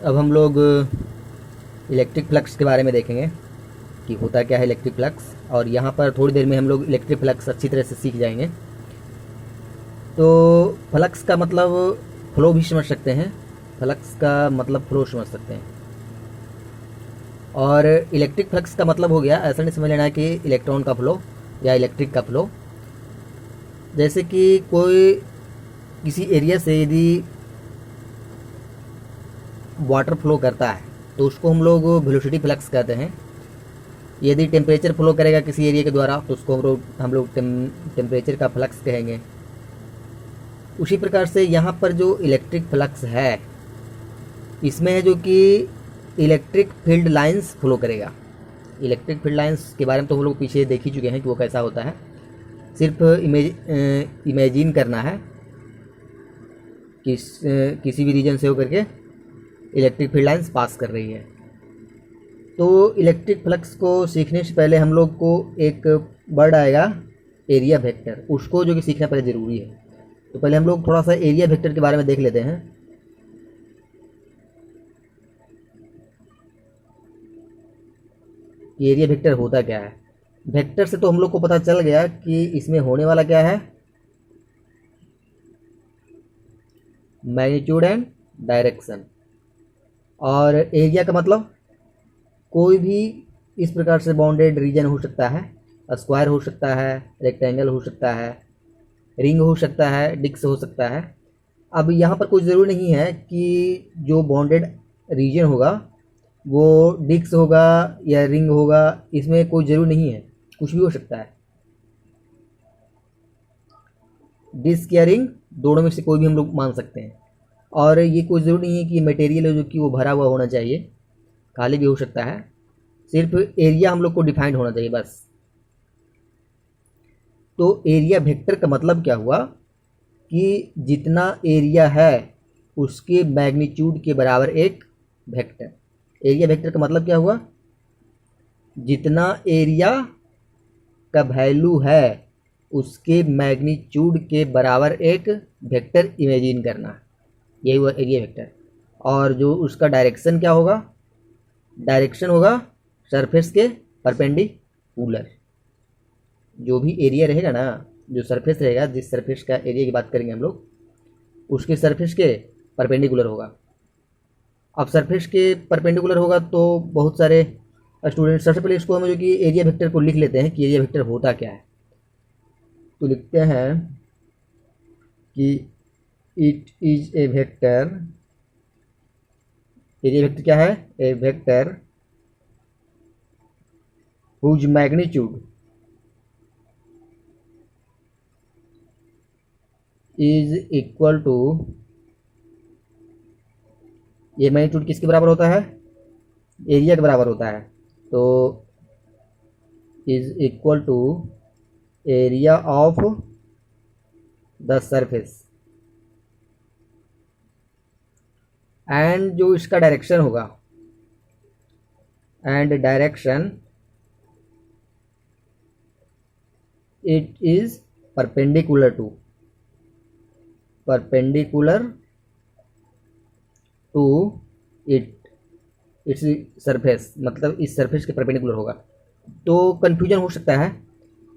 अब हम लोग इलेक्ट्रिक फ्लक्स के बारे में देखेंगे कि होता क्या है इलेक्ट्रिक फ्लक्स, और यहाँ पर थोड़ी देर में हम लोग इलेक्ट्रिक फ्लक्स अच्छी तरह से सीख जाएंगे। तो फ्लक्स का मतलब फ्लो भी समझ सकते हैं, फ्लक्स का मतलब फ्लो समझ सकते हैं, और इलेक्ट्रिक फ्लक्स का मतलब हो गया, ऐसा नहीं समझ लेना है कि इलेक्ट्रॉन का फ्लो या इलेक्ट्रिक का फ्लो। जैसे कि कोई किसी एरिया से यदि वाटर फ्लो करता है तो उसको हम लोग वेलोसिटी फ्लक्स कहते हैं। यदि टेम्परेचर फ्लो करेगा किसी एरिया के द्वारा तो उसको हम लोग टेम्परेचर का फ्लक्स कहेंगे। उसी प्रकार से यहाँ पर जो इलेक्ट्रिक फ्लक्स है इसमें है जो कि इलेक्ट्रिक फील्ड लाइंस फ्लो करेगा। इलेक्ट्रिक फील्ड लाइंस के बारे में तो हम लोग पीछे देख ही चुके हैं कि वो कैसा होता है। सिर्फ इमेजिन करना है कि किसी भी रीजन से होकर के इलेक्ट्रिक फील्ड लाइंस पास कर रही है। तो इलेक्ट्रिक फ्लक्स को सीखने से पहले हम लोग को एक वर्ड आएगा एरिया वेक्टर, उसको जो कि सीखना पहले ज़रूरी है। तो पहले हम लोग थोड़ा सा एरिया वेक्टर के बारे में देख लेते हैं। कि एरिया वेक्टर होता क्या है। वेक्टर से तो हम लोग को पता चल गया कि इसमें होने वाला क्या है, मैग्नीट्यूड एंड डायरेक्शन। और एरिया का मतलब कोई भी इस प्रकार से बाउंडेड रीजन हो सकता है, स्क्वायर हो सकता है, रेक्टेंगल हो सकता है, रिंग हो सकता है, डिस्क हो सकता है। अब यहाँ पर कोई ज़रूरी नहीं है कि जो बाउंडेड रीजन होगा वो डिस्क होगा या रिंग होगा, इसमें कोई ज़रूरी नहीं है, कुछ भी हो सकता है। डिस्क या रिंग दोनों में से कोई भी हम लोग मान सकते हैं। और ये कोई ज़रूरी नहीं है कि मटेरियल है जो कि वो भरा हुआ होना चाहिए, खाली भी हो सकता है। सिर्फ एरिया हम लोग को डिफाइंड होना चाहिए बस। तो एरिया वेक्टर का मतलब क्या हुआ कि जितना एरिया है उसके मैग्नीट्यूड के बराबर एक वेक्टर। एरिया वेक्टर का मतलब क्या हुआ, जितना एरिया का वैल्यू है उसके मैग्नीट्यूड के बराबर एक वेक्टर इमेजिन करना, यही हुआ एरिया वेक्टर। और जो उसका डायरेक्शन क्या होगा, डायरेक्शन होगा सरफेस के परपेंडिकुलर। जो भी एरिया रहेगा ना, जो सरफेस रहेगा, जिस सरफेस का एरिया की बात करेंगे हम लोग, उसके सरफेस के परपेंडिकुलर होगा। अब सरफेस के परपेंडिकुलर होगा तो बहुत सारे स्टूडेंट, सबसे पहले इसको हम जो कि एरिया वेक्टर को लिख लेते हैं कि एरिया वेक्टर होता क्या है। तो लिखते हैं कि it is a vector. Area vector क्या है, a vector whose magnitude is equal to, ये मैग्नीट्यूड किसके बराबर होता है, एरिया के बराबर होता है। तो is equal to area of the surface, and जो इसका डायरेक्शन होगा, and direction it is perpendicular to, perpendicular to its surface, मतलब इस सरफेस के परपेंडिकुलर होगा। तो कन्फ्यूजन हो सकता है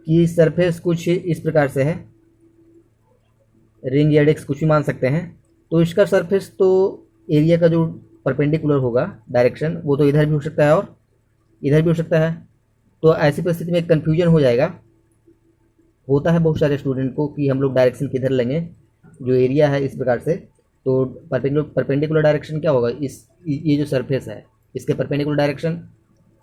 कि सरफेस कुछ इस प्रकार से है, रिंग या डिस्क कुछ भी मान सकते हैं। तो इसका सरफेस तो एरिया का जो परपेंडिकुलर होगा डायरेक्शन, वो तो इधर भी हो सकता है और इधर भी हो सकता है। तो ऐसी परिस्थिति में कन्फ्यूजन हो जाएगा। होता है बहुत सारे स्टूडेंट को कि हम लोग डायरेक्शन किधर लेंगे, जो एरिया है इस प्रकार से, तो परपेंडिकुलर डायरेक्शन क्या होगा, इस ये जो सरफेस है इसके परपेंडिकुलर डायरेक्शन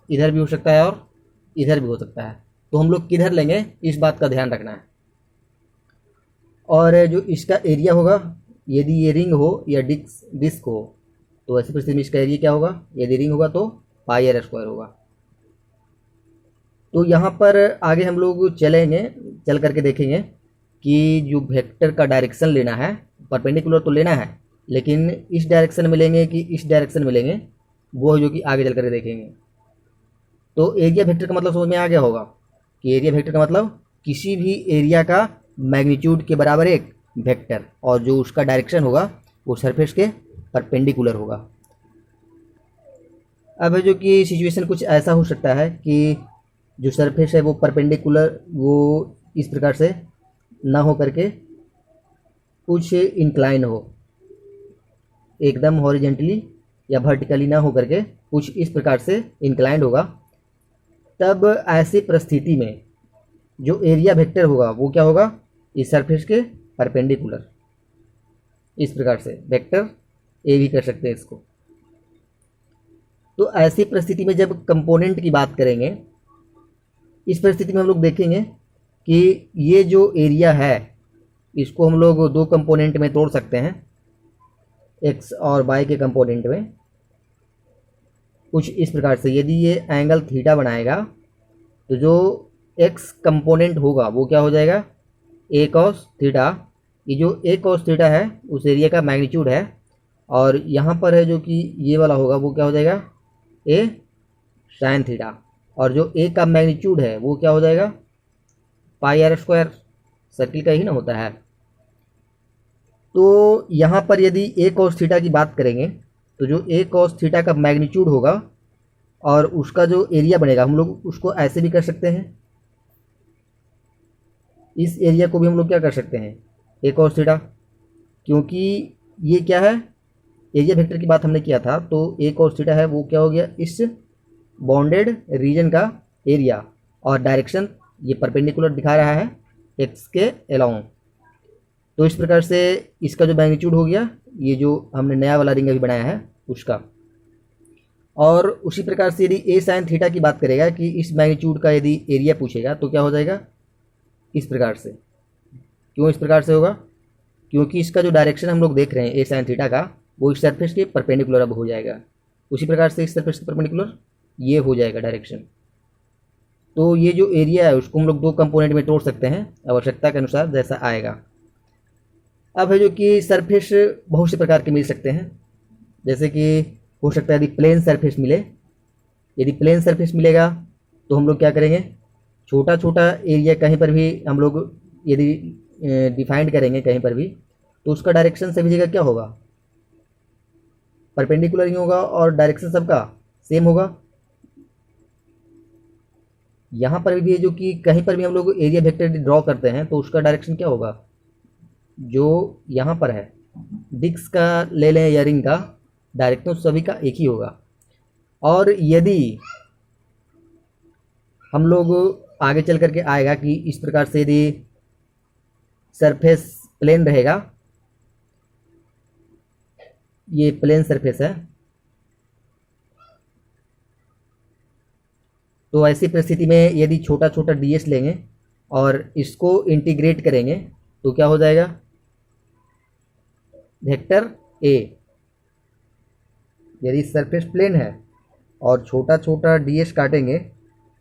इधर भी हो सकता है और इधर भी हो सकता है। तो हम लोग किधर लेंगे इस बात का ध्यान रखना है। और जो इसका एरिया होगा, यदि ये रिंग हो या डिस्क हो, तो ऐसी परिस्थिति में इसका एरिया क्या होगा, यदि रिंग होगा तो पाई आर स्क्वायर होगा। तो यहाँ पर आगे हम लोग चलेंगे, चल करके देखेंगे कि जो वेक्टर का डायरेक्शन लेना है, परपेंडिकुलर तो लेना है, लेकिन इस डायरेक्शन में लेंगे कि इस डायरेक्शन में लेंगे, वो जो कि आगे चल करके देखेंगे। तो एरिया वेक्टर का मतलब समझ में आ गया होगा कि एरिया वेक्टर का मतलब किसी भी एरिया का मैग्नीट्यूड के बराबर एक वेक्टर, और जो उसका डायरेक्शन होगा वो सरफेस के परपेंडिकुलर होगा। अब है जो कि सिचुएशन कुछ ऐसा हो सकता है कि जो सरफेस है वो परपेंडिकुलर वो इस प्रकार से ना हो करके कुछ इंक्लाइन हो, एकदम हॉरिजेंटली या वर्टिकली ना हो करके कुछ इस प्रकार से इंक्लाइंड होगा। तब ऐसी परिस्थिति में जो एरिया वेक्टर होगा वो क्या होगा, इस सरफेस के परपेंडिकुलर, इस प्रकार से वेक्टर ए भी कर सकते हैं इसको। तो ऐसी परिस्थिति में जब कंपोनेंट की बात करेंगे, इस परिस्थिति में हम लोग देखेंगे कि ये जो एरिया है इसको हम लोग दो कंपोनेंट में तोड़ सकते हैं, एक्स और वाई के कंपोनेंट में, कुछ इस प्रकार से। यदि ये एंगल थीटा बनाएगा तो जो एक्स कंपोनेंट होगा वो क्या हो जाएगा, ए कॉस थीटा। ये जो ए कॉस थीटा है उस एरिया का मैग्नीट्यूड है, और यहाँ पर है जो कि ये वाला होगा वो क्या हो जाएगा, ए साइन थीटा। और जो ए का मैग्नीट्यूड है वो क्या हो जाएगा, पाई आर स्क्वायर, सर्किल का ही ना होता है। तो यहाँ पर यदि ए कॉस थीटा की बात करेंगे तो जो ए कॉस थीटा का मैग्नीट्यूड होगा और उसका जो एरिया बनेगा, हम लोग उसको ऐसे भी कर सकते हैं, इस एरिया को भी हम लोग क्या कर सकते हैं, ए कॉस थीटा, क्योंकि ये क्या है, एरिया वेक्टर की बात हमने किया था। तो ए कॉस थीटा है वो क्या हो गया, इस बॉन्डेड रीजन का एरिया, और डायरेक्शन ये परपेंडिकुलर दिखा रहा है एक्स के अलोंग। तो इस प्रकार से इसका जो मैग्नीट्यूड हो गया, ये जो हमने नया वाला रिंग अभी बनाया है उसका। और उसी प्रकार से यदि ए साइन थीटा की बात करेगा कि इस मैग्नीट्यूड का यदि एरिया पूछेगा तो क्या हो जाएगा, इस प्रकार से। क्यों इस प्रकार से होगा, क्योंकि इसका जो डायरेक्शन हम लोग देख रहे हैं ए साइन थीटा का, वो इस सरफेस के परपेंडिकुलर अब हो जाएगा। उसी प्रकार से इस सरफेस के परपेंडिकुलर ये हो जाएगा डायरेक्शन। तो ये जो एरिया है उसको हम लोग दो कंपोनेंट में तोड़ सकते हैं आवश्यकता के अनुसार जैसा आएगा। अब है जो कि सरफेस बहुत से प्रकार के मिल सकते हैं, जैसे कि हो सकता है यदि प्लेन सरफेस मिले, यदि प्लेन सरफेस मिलेगा तो हम लोग क्या करेंगे, छोटा छोटा एरिया कहीं पर भी हम लोग यदि डिफाइंड करेंगे कहीं पर भी, तो उसका डायरेक्शन सभी जगह क्या होगा, परपेंडिकुलर ही होगा और डायरेक्शन सबका सेम होगा। यहाँ पर भी जो कि कहीं पर भी हम लोग एरिया वेक्टर ड्रॉ करते हैं तो उसका डायरेक्शन क्या होगा, जो यहाँ पर है डिस्क का ले लें या रिंग का, डायरेक्शन सभी का एक ही होगा। और यदि हम लोग आगे चल करके आएगा कि इस प्रकार से यदि सरफेस प्लेन रहेगा, ये प्लेन सरफेस है, तो ऐसी परिस्थिति में यदि छोटा छोटा डीएस लेंगे और इसको इंटीग्रेट करेंगे तो क्या हो जाएगा, वेक्टर ए। यदि सरफेस प्लेन है और छोटा छोटा डीएस काटेंगे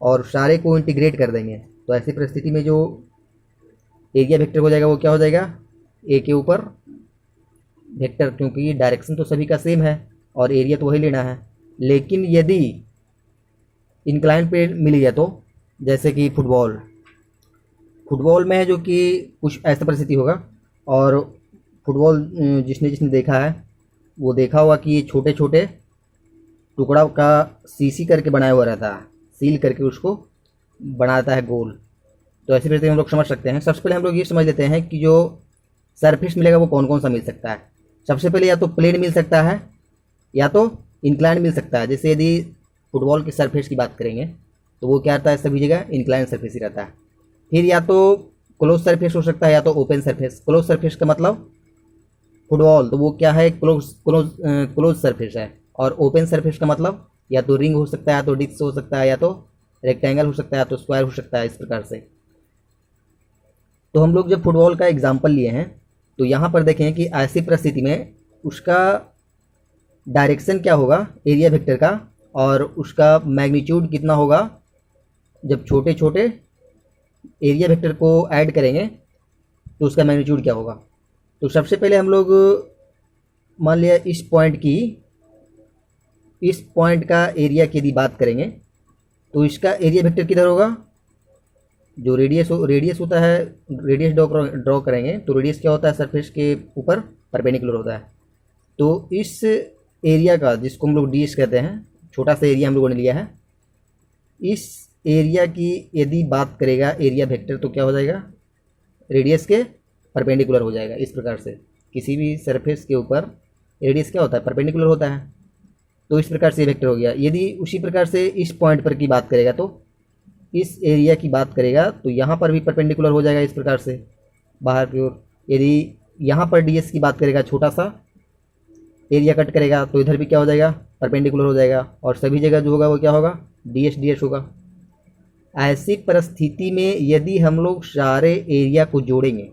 और सारे को इंटीग्रेट कर देंगे तो ऐसी परिस्थिति में जो एरिया वेक्टर हो जाएगा वो क्या हो जाएगा, ए के ऊपर वेक्टर, क्योंकि डायरेक्शन तो सभी का सेम है और एरिया तो वही लेना है। लेकिन यदि इंक्लाइन पे मिल गया तो, जैसे कि फुटबॉल में है जो कि कुछ ऐसा परिस्थिति होगा, और फुटबॉल जिसने जिसने देखा है वो देखा होगा कि ये छोटे छोटे टुकड़ा का सीसी करके बनाया हुआ रहता है, सील करके उसको बनाता है गोल। तो ऐसी परिस्थिति हम लोग समझ सकते हैं। सबसे पहले हम लोग ये समझ लेते हैं कि जो सरफेस मिलेगा वो कौन कौन सा मिल सकता है। सबसे पहले या तो प्लेन मिल सकता है या तो इंक्लाइन मिल सकता है। जैसे यदि फुटबॉल की सरफेस की बात करेंगे तो वो क्या रहता है, सभी जगह इंक्लाइन सरफेस ही रहता है। फिर या तो क्लोज सरफेस हो सकता है या तो ओपन सरफेस। क्लोज सरफेस का मतलब फुटबॉल तो वो क्या है, क्लोज सरफेस है, और ओपन सरफेस का मतलब या तो रिंग हो सकता है या तो डिस्क हो सकता है या तो रेक्टेंगल हो सकता है या तो स्क्वायर हो सकता है, इस प्रकार से। तो हम लोग जब फुटबॉल का एग्जाम्पल लिए हैं तो यहाँ पर देखें कि ऐसी परिस्थिति में उसका डायरेक्शन क्या होगा एरिया वेक्टर का, और उसका मैग्नीट्यूड कितना होगा जब छोटे छोटे एरिया वेक्टर को ऐड करेंगे तो उसका मैग्नीट्यूड क्या होगा। तो सबसे पहले हम लोग मान लिया इस पॉइंट का एरिया की यदि बात करेंगे तो इसका एरिया वेक्टर किधर होगा, जो रेडियस होता है, रेडियस ड्रॉ करेंगे तो रेडियस क्या होता है, सरफेस के ऊपर परपेंडिकुलर होता है। तो इस एरिया का जिसको हम लोग डीएस कहते हैं, छोटा सा एरिया हम लोगों ने लिया है, इस एरिया की यदि बात करेगा एरिया वेक्टर तो क्या हो जाएगा, रेडियस के परपेंडिकुलर हो जाएगा। इस प्रकार से किसी भी सरफेस के ऊपर रेडियस क्या होता है, परपेंडिकुलर होता है, तो इस प्रकार से वेक्टर हो गया। यदि उसी प्रकार से इस पॉइंट पर की बात करेगा तो इस एरिया की बात करेगा तो यहाँ पर भी परपेंडिकुलर हो जाएगा इस प्रकार से बाहर की ओर। यदि यहाँ पर ds की बात करेगा, छोटा सा एरिया कट करेगा तो इधर भी क्या हो जाएगा, परपेंडिकुलर हो जाएगा, और सभी जगह जो होगा वो क्या होगा, ds होगा। ऐसी परिस्थिति में यदि हम लोग सारे एरिया को जोड़ेंगे,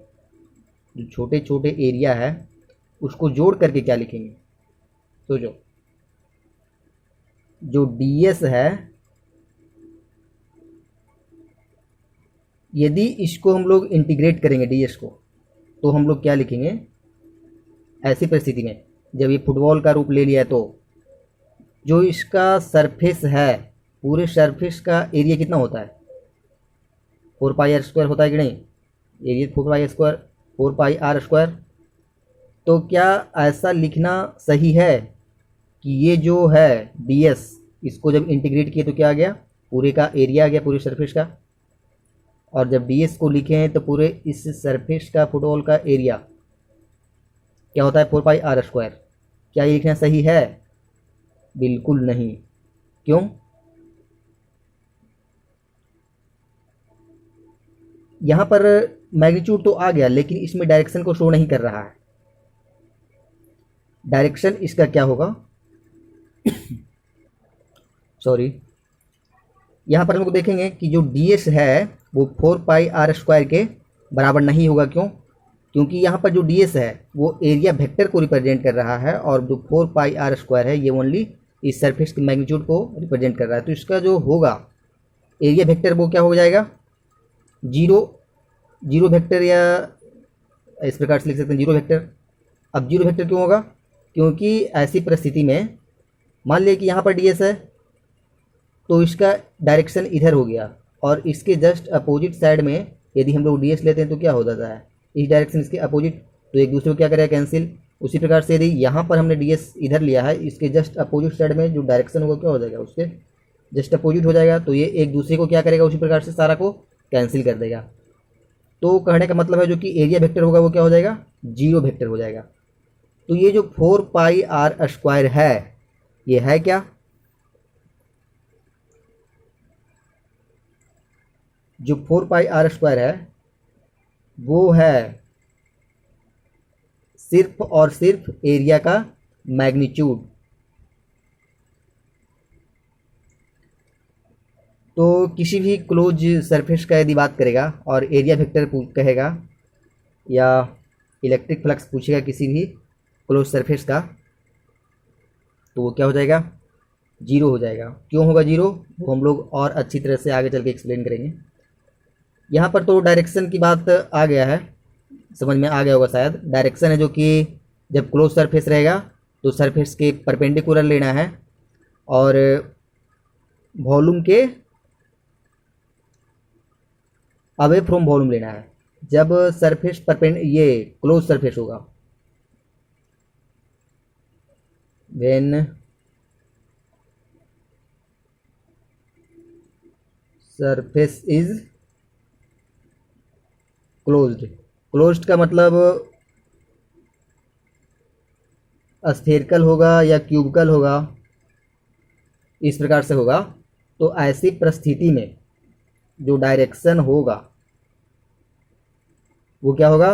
जो छोटे छोटे एरिया है उसको जोड़ करके क्या लिखेंगे, सोचो। जो ds है, यदि इसको हम लोग इंटीग्रेट करेंगे ds को, तो हम लोग क्या लिखेंगे ऐसी परिस्थिति में, जब ये फुटबॉल का रूप ले लिया है तो जो इसका सरफेस है, पूरे सरफेस का एरिया कितना होता है, 4πr² होता है कि नहीं, एरिया 4πr²। तो क्या ऐसा लिखना सही है कि ये जो है ds, इसको जब इंटीग्रेट किए तो क्या आ गया, पूरे का एरिया आ गया पूरे सरफेस का, और जब ds को लिखे हैं तो पूरे इस सरफेस का फुटबॉल का एरिया क्या होता है, 4πr²। क्या ये लिखना सही है, बिल्कुल नहीं। क्यों, यहाँ पर मैग्नीट्यूड तो आ गया लेकिन इसमें डायरेक्शन को शो नहीं कर रहा है। डायरेक्शन इसका क्या होगा सॉरी, यहाँ पर हम लोग देखेंगे कि जो ds है वो 4πr² के बराबर नहीं होगा। क्यों, क्योंकि यहाँ पर जो ds है वो एरिया वेक्टर को रिप्रेजेंट कर रहा है, और जो 4πr² है ये ओनली इस सरफेस के मैग्नीट्यूड को रिप्रेजेंट कर रहा है। तो इसका जो होगा एरिया वेक्टर वो क्या हो जाएगा, जीरो वेक्टर, या इस प्रकार से लिख सकते हैं जीरो वेक्टर। अब जीरो वेक्टर क्यों होगा, क्योंकि ऐसी परिस्थिति में मान लिया कि यहाँ पर ds है तो इसका डायरेक्शन इधर हो गया, और इसके जस्ट अपोजिट साइड में यदि हम लोग ds लेते हैं तो क्या हो जाता है, इस डायरेक्शन इसके अपोजिट, तो एक दूसरे को क्या करेगा, कैंसिल। उसी प्रकार से यदि यहाँ पर हमने ds इधर लिया है, इसके जस्ट अपोजिट साइड में जो डायरेक्शन होगा क्या हो जाएगा, उसके जस्ट अपोजिट हो जाएगा, तो ये एक दूसरे को क्या करेगा, उसी प्रकार से सारा को कैंसिल कर देगा। तो कहने का मतलब है जो कि एरिया वेक्टर होगा वो क्या हो जाएगा, जीरो वेक्टर हो जाएगा। तो ये जो 4πr² है ये है क्या, जो 4πr² है वो है सिर्फ और सिर्फ एरिया का मैग्नीट्यूड। तो किसी भी क्लोज सरफेस का यदि बात करेगा और एरिया वेक्टर कहेगा या इलेक्ट्रिक फ्लक्स पूछेगा किसी भी क्लोज सरफेस का, तो वो क्या हो जाएगा, जीरो हो जाएगा। क्यों होगा जीरो, वो हम लोग और अच्छी तरह से आगे चल के एक्सप्लेन करेंगे। यहाँ पर तो डायरेक्शन की बात आ गया है, समझ में आ गया होगा शायद। डायरेक्शन है जो कि जब क्लोज सरफेस रहेगा तो सरफेस के परपेंडिकुलर लेना है, और वॉल्यूम के अवे फ्रॉम वॉल्यूम लेना है। जब सरफेस ये क्लोज सरफेस होगा, when surface is closed, closed का मतलब स्फेरिकल होगा या क्यूबिकल होगा, इस प्रकार से होगा। तो ऐसी परिस्थिति में जो डायरेक्शन होगा वो क्या होगा,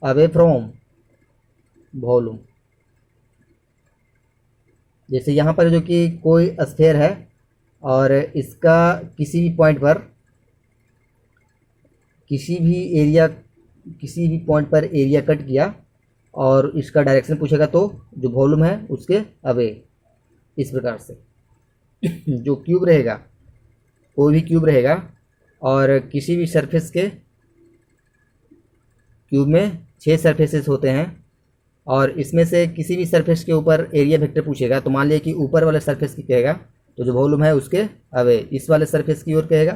अवे फ्रॉम वॉल्यूम। जैसे यहाँ पर जो कि कोई स्फेयर है और इसका किसी भी पॉइंट पर किसी भी पॉइंट पर एरिया कट किया और इसका डायरेक्शन पूछेगा तो जो वॉल्यूम है उसके अवे, इस प्रकार से। जो क्यूब रहेगा, कोई भी क्यूब रहेगा और किसी भी सरफेस के, क्यूब में 6 सरफेसेस होते हैं और इसमें से किसी भी सरफेस के ऊपर एरिया वेक्टर पूछेगा तो मान लिया कि ऊपर वाले सरफेस की कहेगा तो जो वॉल्यूम है उसके अवे, इस वाले सरफेस की ओर कहेगा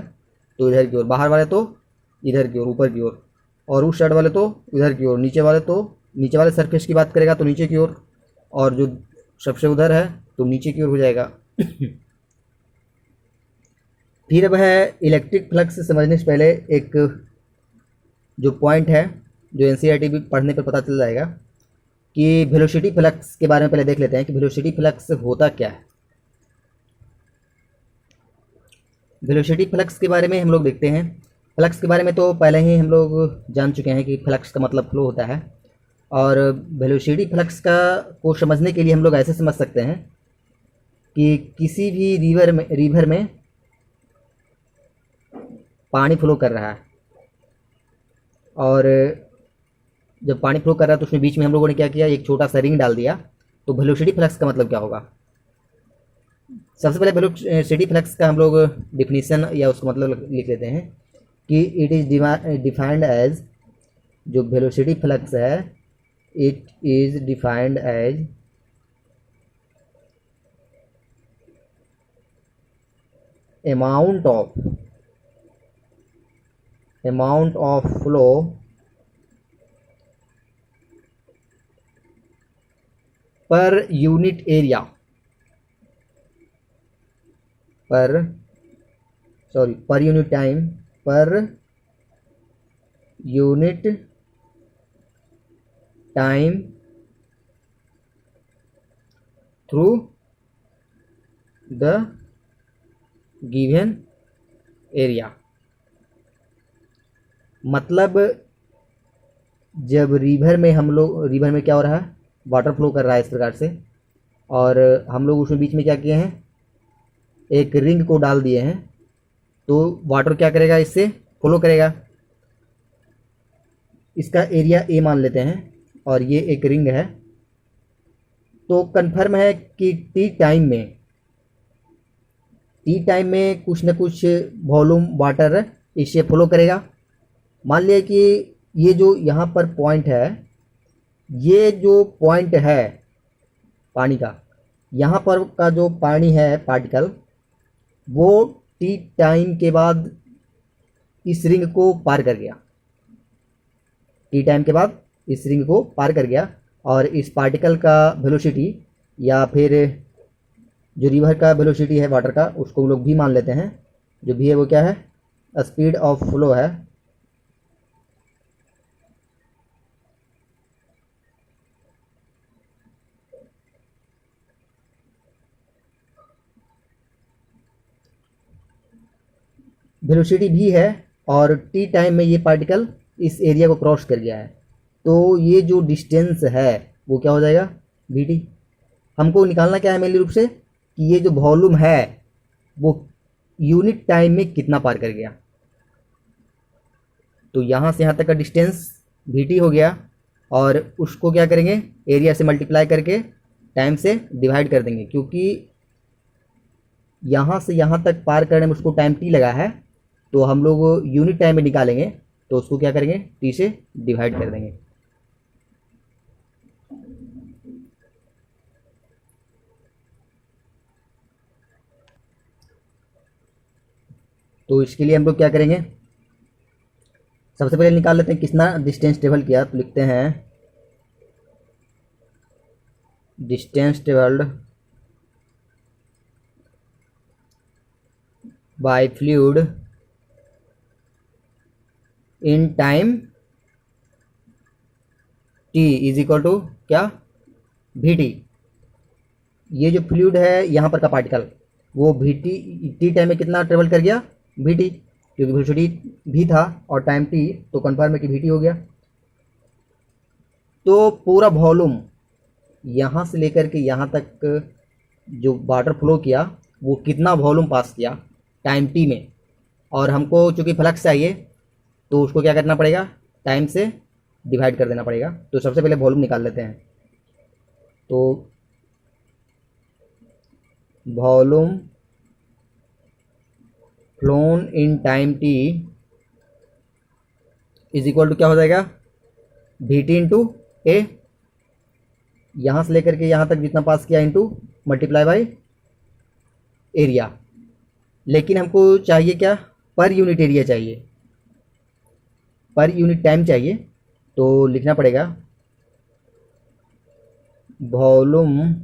तो इधर की ओर, बाहर वाले तो इधर की ओर ऊपर की ओर, और उस साइड वाले तो इधर की ओर, नीचे वाले तो नीचे वाले सरफेस की बात करेगा तो नीचे की ओर। और जो सबसे उधर है तो नीचे की ओर हो जाएगा। फिर अब है इलेक्ट्रिक फ्लक्स से समझने से पहले एक जो पॉइंट है जो एनसीईआरटी भी पढ़ने पर पता चल जाएगा कि वेलोसिटी फ्लक्स के बारे में पहले देख लेते हैं कि वेलोसिटी फ्लक्स होता क्या है। वेलोसिटी फ्लक्स के बारे में हम लोग देखते हैं। फ्लक्स के बारे में तो पहले ही हम लोग जान चुके हैं कि फ्लक्स का मतलब फ्लो होता है, और वेलोसिटी फ्लक्स का को समझने के लिए हम लोग ऐसे समझ सकते हैं कि किसी भी रिवर में पानी फ्लो कर रहा है, और जब पानी फ्लो कर रहा है तो उसमें बीच में हम लोगों ने क्या किया, एक छोटा सा रिंग डाल दिया। तो वेलोसिटी फ्लक्स का मतलब क्या होगा? सबसे पहले वेलोसिटी फ्लक्स का हम लोग डिफिनीशन या उसका मतलब लिख लेते हैं कि इट इज़ डिफाइंड एज, जो वेलोसिटी फ्लक्स है it is defined as amount of flow per unit area per unit time per unit time through the given area। मतलब जब रिवर में क्या हो रहा है, वाटर फ्लो कर रहा है इस प्रकार से, और हम लोग उसमें बीच में क्या किए हैं, एक रिंग को डाल दिए हैं, तो वाटर क्या करेगा, इससे फ्लो करेगा। इसका एरिया ए मान लेते हैं और ये एक रिंग है। तो कन्फर्म है कि टी टाइम में कुछ न कुछ वॉल्यूम वाटर इससे फ्लो करेगा। मान लिया कि ये जो यहाँ पर पॉइंट है, ये जो पॉइंट है पानी का, यहाँ पर का जो पानी है पार्टिकल, वो टी टाइम के बाद इस रिंग को पार कर गया। टी टाइम के बाद इस रिंग को पार कर गया, और इस पार्टिकल का वेलोसिटी या फिर जो रिवर का वेलोसिटी है वाटर का, उसको हम लोग भी मान लेते हैं। जो भी है वो क्या है, स्पीड ऑफ फ्लो है। वेलोसिटी भी है, और टी टाइम में ये पार्टिकल इस एरिया को क्रॉस कर गया है, तो ये जो डिस्टेंस है वो क्या हो जाएगा, वी टी। हमको निकालना क्या है मेनली रूप से, कि ये जो वॉल्यूम है वो यूनिट टाइम में कितना पार कर गया। तो यहाँ से यहाँ तक का डिस्टेंस वी टी हो गया, और उसको क्या करेंगे, एरिया से मल्टीप्लाई करके टाइम से डिवाइड कर देंगे, क्योंकि यहाँ से यहाँ तक पार करने में उसको टाइम टी लगा है, तो हम लोग यूनिट टाइम में निकालेंगे तो उसको क्या करेंगे, टी से डिवाइड कर देंगे। तो इसके लिए हम लोग क्या करेंगे, सबसे पहले निकाल लेते हैं कितना डिस्टेंस ट्रेवल किया। तो लिखते हैं distance travelled by fluid in time T is equal to क्या, वी टी। ये जो फ्लूइड है यहाँ पर का पार्टिकल, वो वी टी टाइम में कितना ट्रेवल कर गया, वी टी, क्योंकि वेलोसिटी भी था और टाइम टी, तो कन्फर्म है कि वी टी हो गया। तो पूरा वॉल्यूम यहाँ से लेकर के यहाँ तक जो वाटर फ्लो किया, वो कितना वॉल्यूम पास किया टाइम टी में, और हमको चूँकि फ्लक्स चाहिए तो उसको क्या करना पड़ेगा, टाइम से डिवाइड कर देना पड़ेगा। तो सबसे पहले वॉल्यूम निकाल लेते हैं। तो volume flown in time T is equal to क्या हो जाएगा, वी टी इंटू ए, यहाँ से लेकर के यहाँ तक जितना पास किया इंटू मल्टीप्लाई बाई एरिया। लेकिन हमको चाहिए क्या, पर यूनिट एरिया चाहिए, पर यूनिट टाइम चाहिए। तो लिखना पड़ेगा volume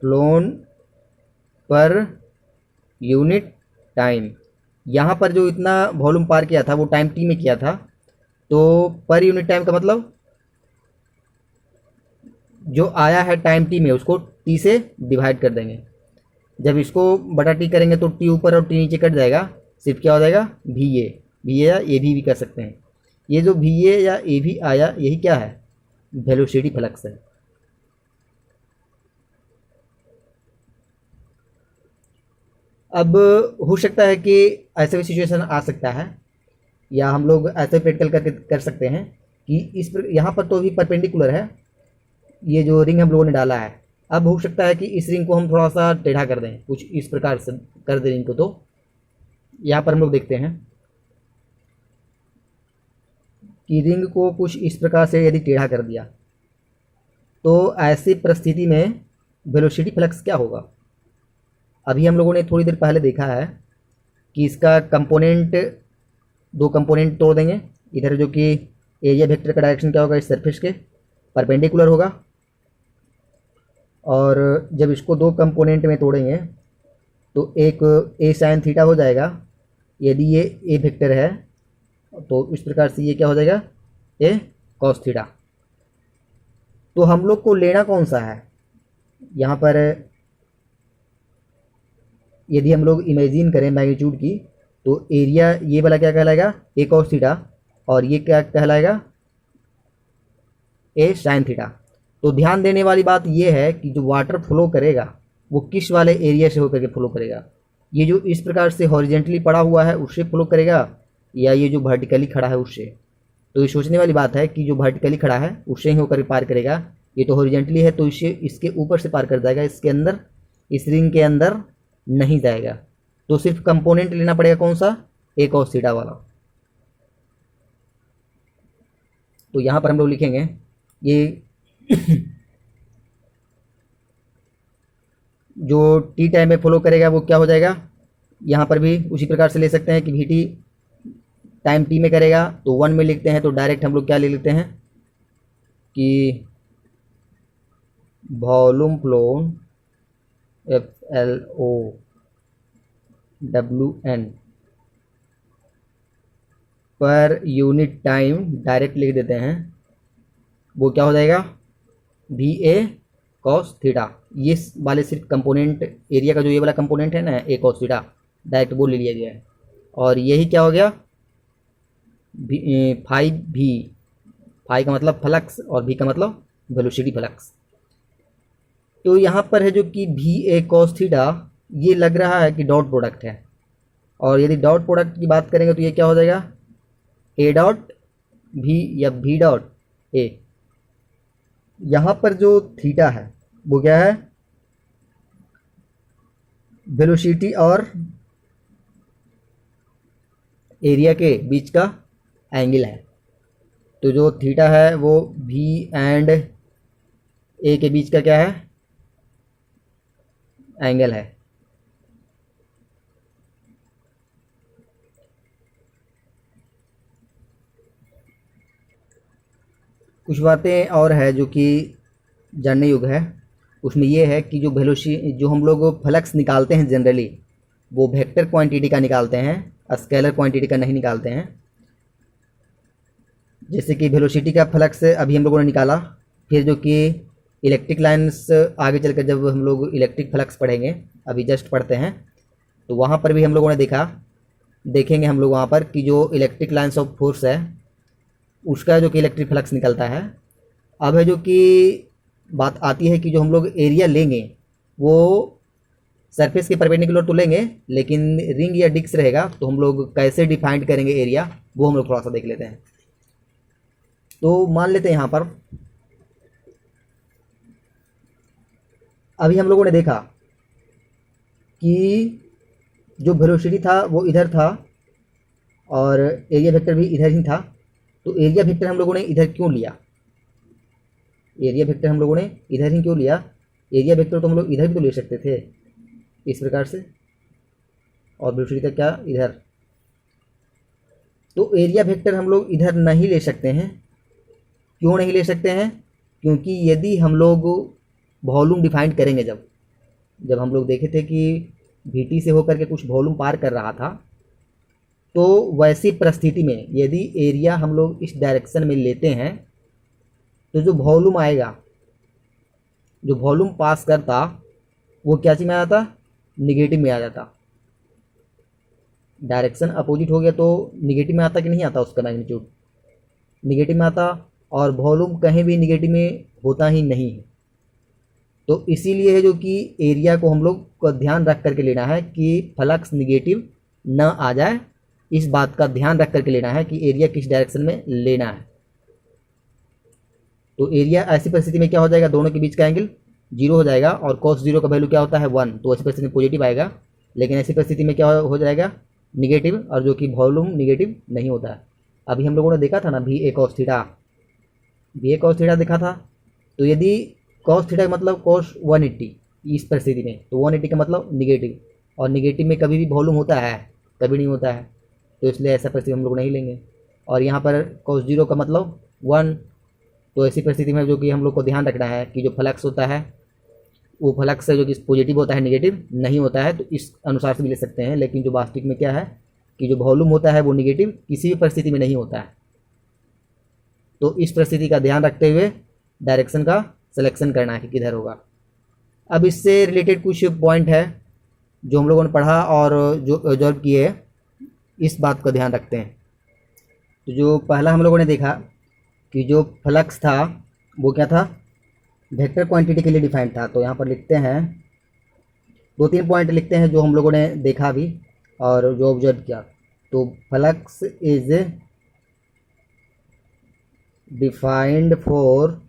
phloem per unit time. यहाँ पर जो इतना वॉल्यूम पार किया था वो टाइम टी में किया था, तो पर यूनिट टाइम का मतलब जो आया है टाइम टी में उसको टी से डिवाइड कर देंगे। जब इसको बटा टी करेंगे तो टी ऊपर और टी नीचे कट जाएगा, सिर्फ क्या हो जाएगा वी ए या ए भी कर सकते हैं। ये जो वी ए या ए भी आया यही क्या है, वेलोसिटी फ्लक्स है। अब हो सकता है कि ऐसा भी सिचुएशन आ सकता है, या हम लोग ऐसे प्रैक्टिकल करके कर सकते हैं कि यहाँ पर तो भी परपेंडिकुलर है ये जो रिंग हम लोगों ने डाला है। अब हो सकता है कि इस रिंग को हम थोड़ा सा टेढ़ा कर दें, कुछ इस प्रकार से कर दें रिंग को। तो यहाँ पर हम लोग देखते हैं कि रिंग को कुछ इस प्रकार से यदि टेढ़ा कर दिया तो ऐसी परिस्थिति में वेलोसिटी फ्लक्स क्या होगा। अभी हम लोगों ने थोड़ी देर पहले देखा है कि इसका कंपोनेंट, दो कंपोनेंट तोड़ देंगे। इधर जो कि एरिया वेक्टर का डायरेक्शन क्या होगा, इस सरफेस के परपेंडिकुलर होगा, और जब इसको दो कंपोनेंट में तोड़ेंगे तो एक ए साइन थीटा हो जाएगा। यदि ये ए वेक्टर है तो इस प्रकार से ये क्या हो जाएगा, ए कॉस थीटा। तो हम लोग को लेना कौन सा है यहाँ पर, यदि हम लोग इमेजिन करें मैग्नीट्यूड की, तो एरिया ये वाला क्या कहलाएगा, ए कॉस थीटा, और ये क्या कहलाएगा, ए साइन थीटा। तो ध्यान देने वाली बात ये है कि जो वाटर फ्लो करेगा वो किस वाले एरिया से होकर के फ्लो करेगा। ये जो इस प्रकार से हॉरिजेंटली पड़ा हुआ है उससे फ्लो करेगा, या ये जो वर्टिकली खड़ा है उससे। तो ये सोचने वाली बात है कि जो वर्टिकली खड़ा है उससे ही होकर पार करेगा। ये तो हॉरिजेंटली है तो इससे इसके ऊपर से पार कर जाएगा, इसके अंदर, इस रिंग के अंदर नहीं जाएगा। तो सिर्फ कंपोनेंट लेना पड़ेगा कौन सा, ए कॉस थीटा वाला। तो यहाँ पर हम लोग लिखेंगे ये जो टी टाइम में फॉलो करेगा वो क्या हो जाएगा, यहाँ पर भी उसी प्रकार से ले सकते हैं कि वी टी टाइम टी में करेगा तो 1 में लिखते हैं। तो डायरेक्ट हम लोग क्या ले लेते हैं कि volume phloem FLOWN per unit time direct लिख देते हैं, वो क्या हो जाएगा, VA कॉस थीटा। ये वाले सिर्फ कंपोनेंट एरिया का जो ये वाला कंपोनेंट है ना, ए कॉस थीटा, डायरेक्ट वो ले लिया गया है। और यही क्या हो गया, फाइव भी, फाई का मतलब फ्लक्स और भी का मतलब वेलोसिटी फ्लक्स। तो यहाँ पर है जो कि VA कॉस थीटा, ये लग रहा है कि डॉट प्रोडक्ट है, और यदि डॉट प्रोडक्ट की बात करेंगे तो ये क्या हो जाएगा, A डॉट V या V डॉट A। यहाँ पर जो थीटा है वो क्या है, वेलोसिटी और एरिया के बीच का एंगल है। तो जो थीटा है वो V एंड A के बीच का क्या है, एंगल है। कुछ बातें और है जो कि जानने योग्य है, उसमें ये है कि जो हम लोग फ्लक्स निकालते हैं जनरली वो वेक्टर क्वांटिटी का निकालते हैं, स्केलर क्वांटिटी का नहीं निकालते हैं। जैसे कि वेलोसिटी का फ्लक्स अभी हम लोगों ने निकाला, फिर जो कि इलेक्ट्रिक लाइन्स आगे चलकर जब हम लोग इलेक्ट्रिक फ्लक्स पढ़ेंगे, अभी जस्ट पढ़ते हैं, तो वहाँ पर भी हम लोगों ने देखेंगे हम लोग वहाँ पर कि जो इलेक्ट्रिक लाइन्स ऑफ फोर्स है उसका जो कि इलेक्ट्रिक फ्लक्स निकलता है। अब है जो कि बात आती है कि जो हम लोग एरिया लेंगे वो सरफेस के परपेंडिकुलर तो लेंगे, लेकिन रिंग या डिस्क रहेगा तो हम लोग कैसे डिफाइंड करेंगे एरिया, वो हम लोग थोड़ा सा देख लेते हैं। तो मान लेते हैं यहाँ पर अभी हम लोगों ने देखा कि जो वेलोसिटी था वो इधर था और एरिया वेक्टर भी इधर ही था। तो एरिया वेक्टर हम लोगों ने इधर क्यों लिया, एरिया वेक्टर हम लोगों ने इधर ही क्यों लिया, एरिया वेक्टर तो हम लोग इधर भी तो ले सकते थे इस प्रकार से, और वेलोसिटी का क्या इधर। तो एरिया वेक्टर हम लोग इधर नहीं ले सकते हैं। क्यों नहीं ले सकते हैं, क्योंकि यदि हम लोग वॉल्यूम डिफाइन करेंगे, जब हम लोग देखे थे कि VT से होकर के कुछ वॉल्यूम पार कर रहा था, तो वैसी परिस्थिति में यदि एरिया हम लोग इस डायरेक्शन में लेते हैं तो जो वॉल्यूम आएगा, जो वॉल्यूम पास करता, वो क्या चीज़ में आ जाता? निगेटिव में आ जाता। डायरेक्शन अपोजिट हो गया तो निगेटिव में आता कि नहीं आता? उसका मैग्नीट्यूड निगेटिव में आता, और वॉल्यूम कहीं भी निगेटिव में होता ही नहीं है। तो इसीलिए है जो कि एरिया को हम लोग को ध्यान रख करके लेना है कि फ्लक्स निगेटिव न आ जाए। इस बात का ध्यान रख करके लेना है कि एरिया किस डायरेक्शन में लेना है। तो एरिया ऐसी परिस्थिति में क्या हो जाएगा? दोनों के बीच का एंगल 0 हो जाएगा, और cos 0 का वैल्यू क्या होता है? 1। तो ऐसी परिस्थिति में पॉजिटिव आएगा। लेकिन ऐसी परिस्थिति में क्या हो जाएगा? निगेटिव, और जो कि वॉल्यूम निगेटिव नहीं होता है। अभी हम लोगों ने देखा था ना VA cos theta, VA cos theta देखा था। तो यदि cos थीटा का मतलब cos 180 इस परिस्थिति में, तो 180 का मतलब निगेटिव, और निगेटिव में कभी भी वॉल्यूम होता है? कभी नहीं होता है। तो इसलिए ऐसा परिस्थिति हम लोग नहीं लेंगे। और यहाँ पर cos 0 का मतलब 1। तो ऐसी परिस्थिति में जो कि हम लोग को ध्यान रखना है कि जो फ्लक्स होता है वो फ्लक्स से जो कि पॉजिटिव होता है, निगेटिव नहीं होता है। तो इस अनुसार से भी ले सकते हैं। लेकिन जो वास्तविक में क्या है कि जो वॉल्यूम होता है वो निगेटिव किसी भी परिस्थिति में नहीं होता है। तो इस परिस्थिति का ध्यान रखते हुए डायरेक्शन का सिलेक्शन करना है कि किधर होगा। अब इससे रिलेटेड कुछ पॉइंट है जो हम लोगों ने पढ़ा और जो ऑब्जर्व किए, इस बात का ध्यान रखते हैं। तो जो पहला हम लोगों ने देखा कि जो फ्लक्स था वो क्या था? वेक्टर क्वांटिटी के लिए डिफाइंड था। तो यहाँ पर लिखते हैं, 2-3 पॉइंट लिखते हैं जो हम लोगों ने देखा भी और जो ऑब्जर्व किया। तो flux is defined for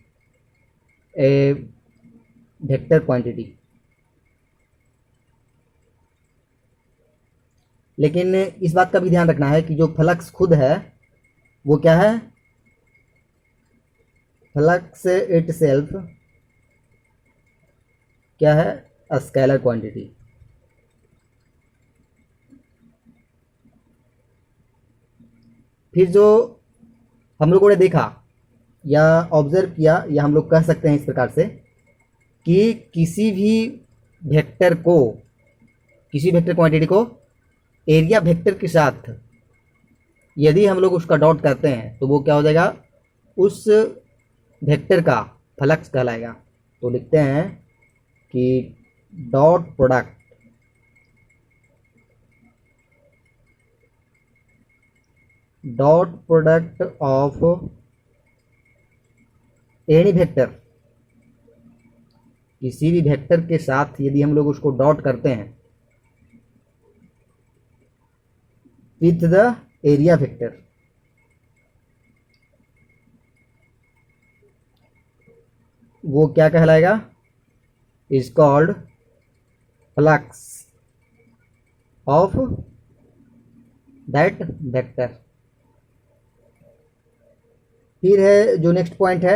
a vector quantity. लेकिन इस बात का भी ध्यान रखना है कि जो फ्लक्स खुद है वो क्या है? फ्लक्स इटसेल्फ क्या है? Scalar quantity. फिर जो हम लोगों ने देखा या ऑब्जर्व किया, या हम लोग कह सकते हैं इस प्रकार से कि किसी भी वेक्टर क्वांटिटी को एरिया वेक्टर के साथ यदि हम लोग उसका डॉट करते हैं तो वो क्या हो जाएगा? उस वेक्टर का फ्लक्स कहलाएगा। तो लिखते हैं कि dot product of any vector, किसी भी वेक्टर के साथ यदि हम लोग उसको डॉट करते हैं विथ द एरिया वेक्टर, वो क्या कहलाएगा? Is called flux of that vector. फिर है जो नेक्स्ट पॉइंट है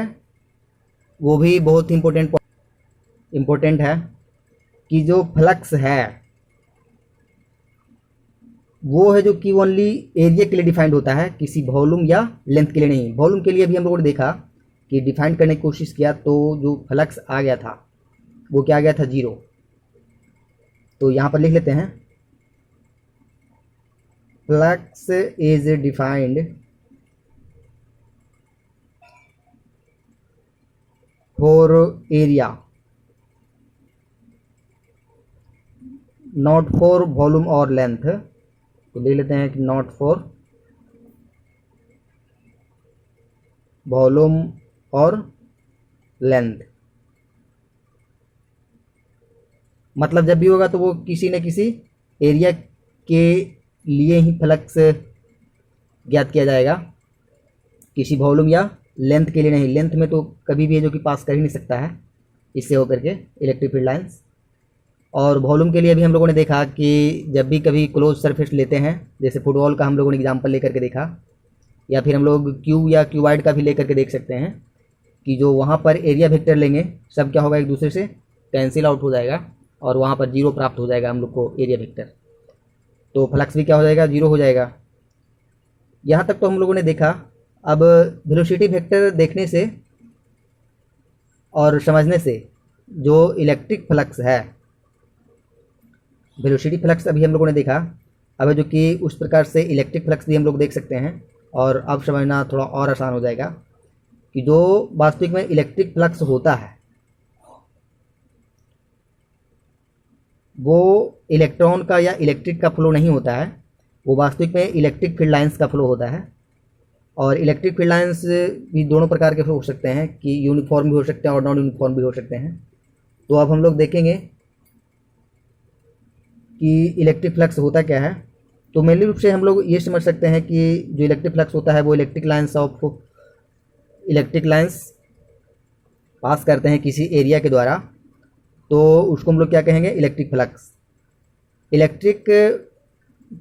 वो भी बहुत इम्पोर्टेंट है कि जो फ्लक्स है वो है जो कि ओनली एरिया के लिए डिफाइंड होता है, किसी वॉल्यूम या लेंथ के लिए नहीं। वॉल्यूम के लिए भी हम लोगों ने देखा कि डिफाइन करने की कोशिश किया तो जो फ्लक्स आ गया था वो क्या आ गया था? 0। तो यहाँ पर लिख लेते हैं, flux is defined for area not for volume और लेंथ। तो लिख लेते हैं कि नॉट फॉर वॉल्यूम और लेंथ। मतलब जब भी होगा तो वो किसी न किसी एरिया के लिए ही फ्लक्स ज्ञात किया जाएगा, किसी वॉल्यूम या लेंथ के लिए नहीं। लेंथ में तो कभी भी है जो कि पास कर ही नहीं सकता है इससे होकर के इलेक्ट्रिक फील्ड लाइंस। और वॉल्यूम के लिए भी हम लोगों ने देखा कि जब भी कभी क्लोज सरफेस लेते हैं, जैसे फुटबॉल का हम लोगों ने एग्जांपल लेकर के देखा, या फिर हम लोग क्यूब या क्यूबाइड का भी लेकर के देख सकते हैं कि जो वहाँ पर एरिया वेक्टर लेंगे सब क्या होगा? एक दूसरे से कैंसिल आउट हो जाएगा और वहाँ पर 0 प्राप्त हो जाएगा हम लोग को एरिया वेक्टर। तो फ्लक्स भी क्या हो जाएगा? 0 हो जाएगा। यहाँ तक तो हम लोगों ने देखा। अब वेलोसिटी वेक्टर देखने से और समझने से जो इलेक्ट्रिक फ्लक्स है, वेलोसिटी फ्लक्स अभी हम लोगों ने देखा, अब जो कि उस प्रकार से इलेक्ट्रिक फ्लक्स भी हम लोग देख सकते हैं। और अब समझना थोड़ा और आसान हो जाएगा कि जो वास्तविक में इलेक्ट्रिक फ्लक्स होता है वो इलेक्ट्रॉन का या इलेक्ट्रिक का फ्लो नहीं होता है, वो वास्तविक में इलेक्ट्रिक फील्ड लाइंस का फ्लो होता है। और इलेक्ट्रिक फील्ड लाइंस भी दोनों प्रकार के हो सकते हैं कि यूनिफॉर्म भी हो सकते हैं और नॉन यूनिफॉर्म भी हो सकते हैं। तो अब हम लोग देखेंगे कि इलेक्ट्रिक फ्लक्स होता क्या है। तो मेनली रूप से हम लोग ये समझ सकते हैं कि जो इलेक्ट्रिक फ्लक्स होता है वो इलेक्ट्रिक लाइंस पास करते हैं किसी एरिया के द्वारा, तो उसको हम लोग क्या कहेंगे, electric flux. Electric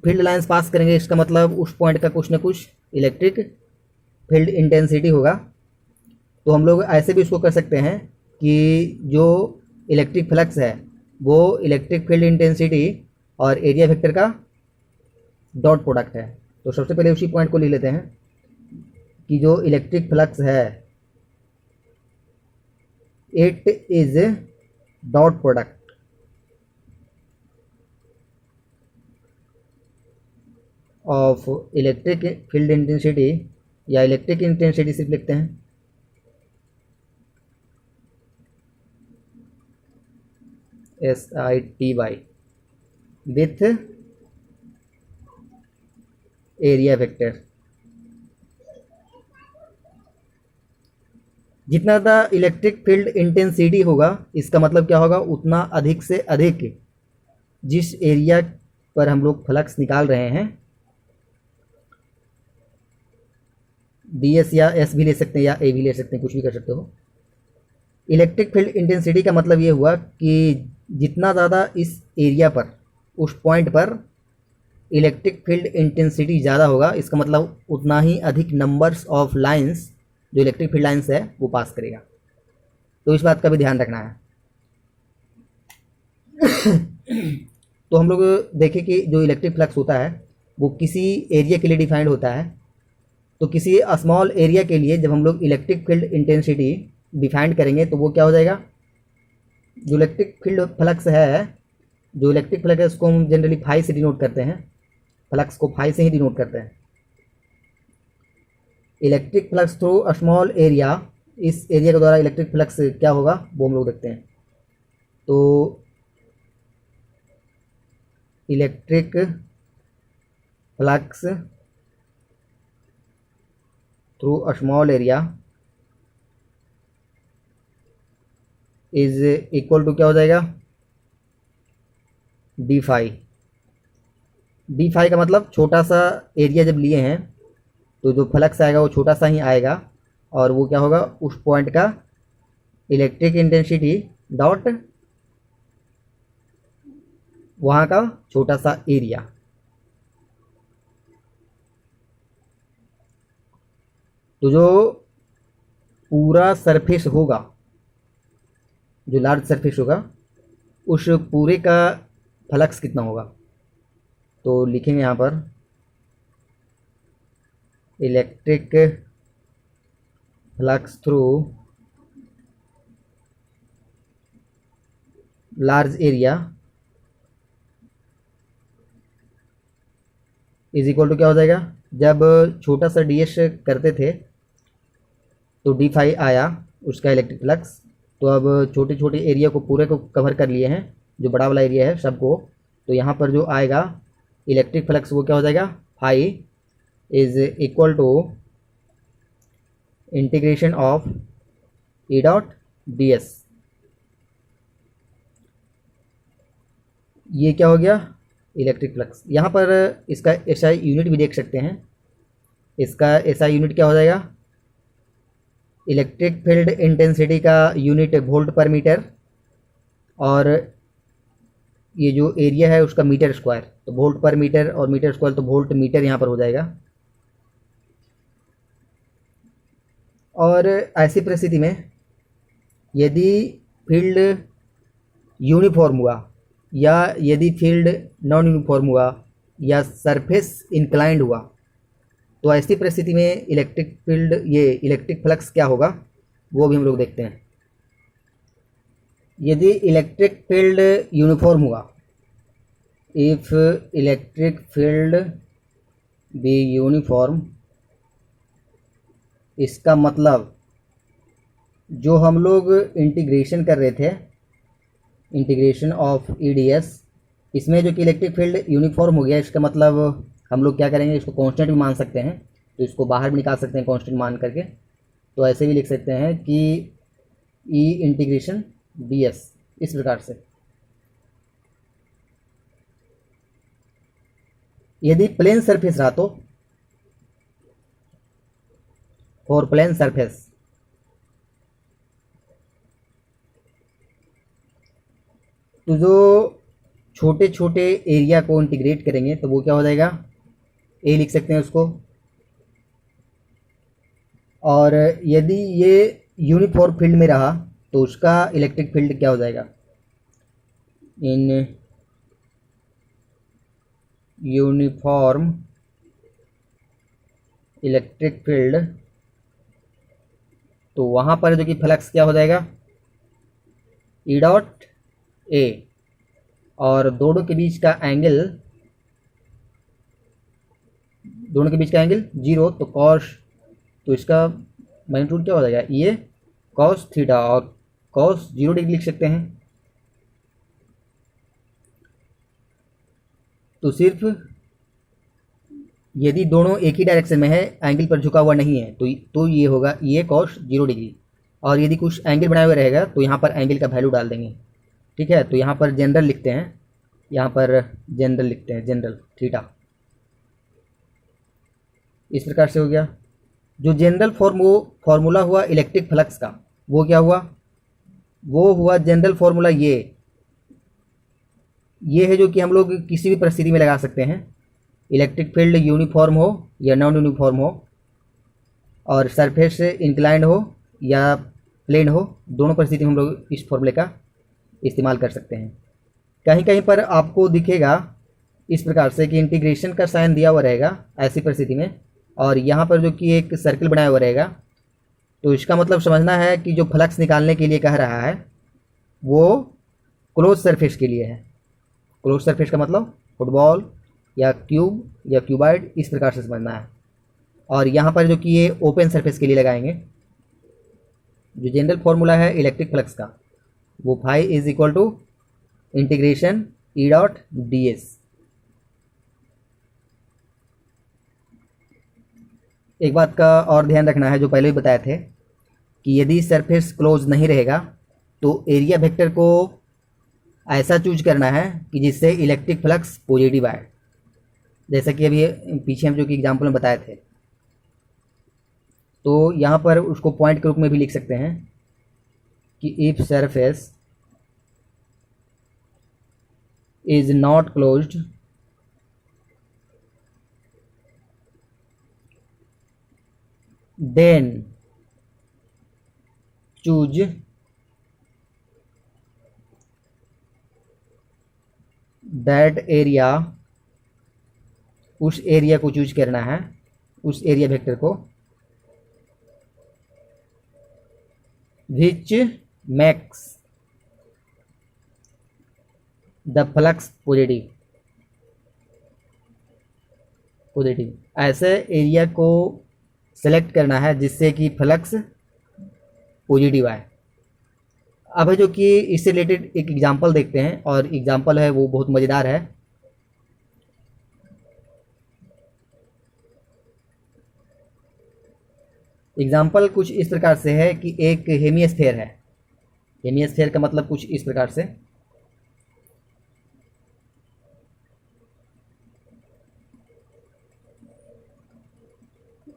field lines pass करेंगे, इसका मतलब उस पॉइंट का कुछ ना कुछ इलेक्ट्रिक फील्ड इंटेंसिटी होगा। तो हम लोग ऐसे भी उसको कर सकते हैं कि जो इलेक्ट्रिक फ्लक्स है वो इलेक्ट्रिक फील्ड इंटेंसिटी और एरिया वेक्टर का डॉट प्रोडक्ट है। तो सबसे पहले उसी पॉइंट को ले लेते हैं कि जो इलेक्ट्रिक फ्लक्स है it is dot product of electric field intensity, या इलेक्ट्रिक इंटेंसिटी सिर्फ लिखते हैं, SITY विथ एरिया वेक्टर। जितना ज़्यादा इलेक्ट्रिक फील्ड इंटेंसिटी होगा, इसका मतलब क्या होगा, उतना अधिक से अधिक जिस एरिया पर हम लोग फ्लक्स निकाल रहे हैं, DS या S भी ले सकते हैं या A भी ले सकते हैं, कुछ भी कर सकते हो। इलेक्ट्रिक फील्ड इंटेंसिटी का मतलब ये हुआ कि जितना ज़्यादा इस एरिया पर, उस पॉइंट पर इलेक्ट्रिक फील्ड इंटेंसिटी ज़्यादा होगा, इसका मतलब उतना ही अधिक नंबर्स ऑफ लाइंस जो इलेक्ट्रिक फील्ड लाइंस है वो पास करेगा। तो इस बात का भी ध्यान रखना है। तो हम लोग देखें कि जो इलेक्ट्रिक फ्लक्स होता है वो किसी एरिया के लिए डिफाइंड होता है। तो किसी स्मॉल एरिया के लिए जब हम लोग इलेक्ट्रिक फील्ड इंटेंसिटी डिफाइंड करेंगे तो वो क्या हो जाएगा, जो इलेक्ट्रिक फील्ड फ्लक्स है, जो इलेक्ट्रिक फ्लक्स है उसको हम जनरली फाई से डिनोट करते हैं, फ्लक्स को फाई से ही डिनोट करते हैं। Electric flux through a small area, इस एरिया के द्वारा इलेक्ट्रिक फ्लक्स क्या होगा वो हम लोग देखते हैं। तो electric flux through a small area is equal to क्या हो जाएगा, डी फाई। डी फाई का मतलब छोटा सा एरिया जब लिए हैं तो जो फ्लक्स आएगा वो छोटा सा ही आएगा, और वो क्या होगा, उस पॉइंट का इलेक्ट्रिक इंटेंसिटी डॉट वहाँ का छोटा सा एरिया। तो जो पूरा सरफेस होगा, जो लार्ज सरफेस होगा, उस पूरे का फ्लक्स कितना होगा। तो लिखेंगे यहाँ पर electric flux through large area is equal to क्या हो जाएगा, जब छोटा सा ds करते थे तो डी फाई आया उसका इलेक्ट्रिक फ्लक्स। तो अब छोटे छोटे एरिया को पूरे को कवर कर लिए हैं, जो बड़ा वाला एरिया है सबको, तो यहाँ पर जो आएगा इलेक्ट्रिक फ्लक्स वो क्या हो जाएगा, phi is equal to integration of E dot D S. ये क्या हो गया, इलेक्ट्रिक फ्लक्स। यहाँ पर इसका एसआई यूनिट भी देख सकते हैं। इसका एसआई यूनिट क्या हो जाएगा, इलेक्ट्रिक फील्ड इंटेंसिटी का यूनिट वोल्ट पर मीटर, और ये जो एरिया है उसका मीटर स्क्वायर। तो वोल्ट पर मीटर और मीटर स्क्वायर, तो वोल्ट मीटर यहाँ पर हो जाएगा। और ऐसी परिस्थिति में यदि फील्ड यूनिफॉर्म हुआ या यदि फील्ड नॉन यूनिफॉर्म हुआ या सरफेस इंक्लाइंड हुआ, तो ऐसी परिस्थिति में इलेक्ट्रिक फील्ड, ये इलेक्ट्रिक फ्लक्स क्या होगा वो भी हम लोग देखते हैं। यदि इलेक्ट्रिक फील्ड यूनिफॉर्म हुआ, if electric field be uniform, इसका मतलब जो हम लोग इंटीग्रेशन कर रहे थे, इंटीग्रेशन ऑफ ईडीएस, इसमें जो कि इलेक्ट्रिक फील्ड यूनिफॉर्म हो गया, इसका मतलब हम लोग क्या करेंगे, इसको कांस्टेंट भी मान सकते हैं, तो इसको बाहर भी निकाल सकते हैं कांस्टेंट मान करके। तो ऐसे भी लिख सकते हैं कि ई इंटीग्रेशन डी एस, इस प्रकार से। यदि प्लेन सरफेस रहा तो फॉर प्लेन सरफेस, तो जो छोटे छोटे एरिया को इंटीग्रेट करेंगे तो वो क्या हो जाएगा, ए लिख सकते हैं उसको। और यदि ये यूनिफॉर्म फील्ड में रहा तो उसका इलेक्ट्रिक फील्ड क्या हो जाएगा, इन यूनिफॉर्म इलेक्ट्रिक फील्ड, तो वहाँ पर जो कि फ्लक्स क्या हो जाएगा, ई डॉट ए, और दोनों के बीच का एंगल, दोनों के बीच का एंगल जीरो, तो कॉस, तो इसका मैग्नीट्यूड क्या हो जाएगा, ये कॉस थीटा, और कॉस 0 डिग्री लिख सकते हैं। तो सिर्फ यदि दोनों एक ही डायरेक्शन में है, एंगल पर झुका हुआ नहीं है, तो ये होगा ये कॉस 0 डिग्री। और यदि कुछ एंगल बनाया हुआ रहेगा तो यहाँ पर एंगल का वैल्यू डाल देंगे, ठीक है। तो यहाँ पर जनरल लिखते हैं, यहाँ पर जनरल लिखते हैं, जनरल थीटा, इस प्रकार से हो गया। जो जनरल फॉर्मूला हुआ इलेक्ट्रिक फ्लक्स का, वो क्या हुआ, वो हुआ जनरल फॉर्मूला ये है जो कि हम लोग किसी भी परिस्थिति में लगा सकते हैं। इलेक्ट्रिक फील्ड यूनिफॉर्म हो या नॉन यूनिफॉर्म हो, और सरफेस इंक्लाइंड हो या प्लेन हो, दोनों परिस्थिति में हम लोग इस फॉर्मूले का इस्तेमाल कर सकते हैं। कहीं कहीं पर आपको दिखेगा इस प्रकार से कि इंटीग्रेशन का साइन दिया हुआ रहेगा ऐसी परिस्थिति में, और यहाँ पर जो कि एक सर्कल बनाया हुआ रहेगा, तो इसका मतलब समझना है कि जो फ्लक्स निकालने के लिए कह रहा है वो क्लोज सरफेस के लिए है। क्लोज सरफेस का मतलब फुटबॉल या क्यूब या क्यूबाइड, इस प्रकार से समझना है। और यहाँ पर जो कि ये ओपन सरफेस के लिए लगाएंगे। जो जनरल फॉर्मूला है इलेक्ट्रिक फ्लक्स का, वो phi is equal to integration E dot D S. एक बात का और ध्यान रखना है, जो पहले भी बताए थे, कि यदि सरफेस क्लोज नहीं रहेगा तो एरिया वेक्टर को ऐसा चूज करना है कि जिससे इलेक्ट्रिक फ्लक्स पॉजिटिव आए, जैसा कि अभी पीछे हम जो कि एग्जाम्पल में बताए थे। तो यहाँ पर उसको पॉइंट के रूप में भी लिख सकते हैं कि if surface is not closed then choose that area, उस एरिया को चूज करना है, उस एरिया वेक्टर को, which makes the flux positive. ऐसे एरिया को सेलेक्ट करना है जिससे कि फ्लक्स पॉजिटिव आए। अब है जो कि इससे रिलेटेड एक एग्जांपल देखते हैं, और एग्जांपल है वो बहुत मज़ेदार है। एग्जांपल कुछ इस प्रकार से है कि एक हेमिस्फेयर है। हेमिस्फेयर का मतलब कुछ इस प्रकार से,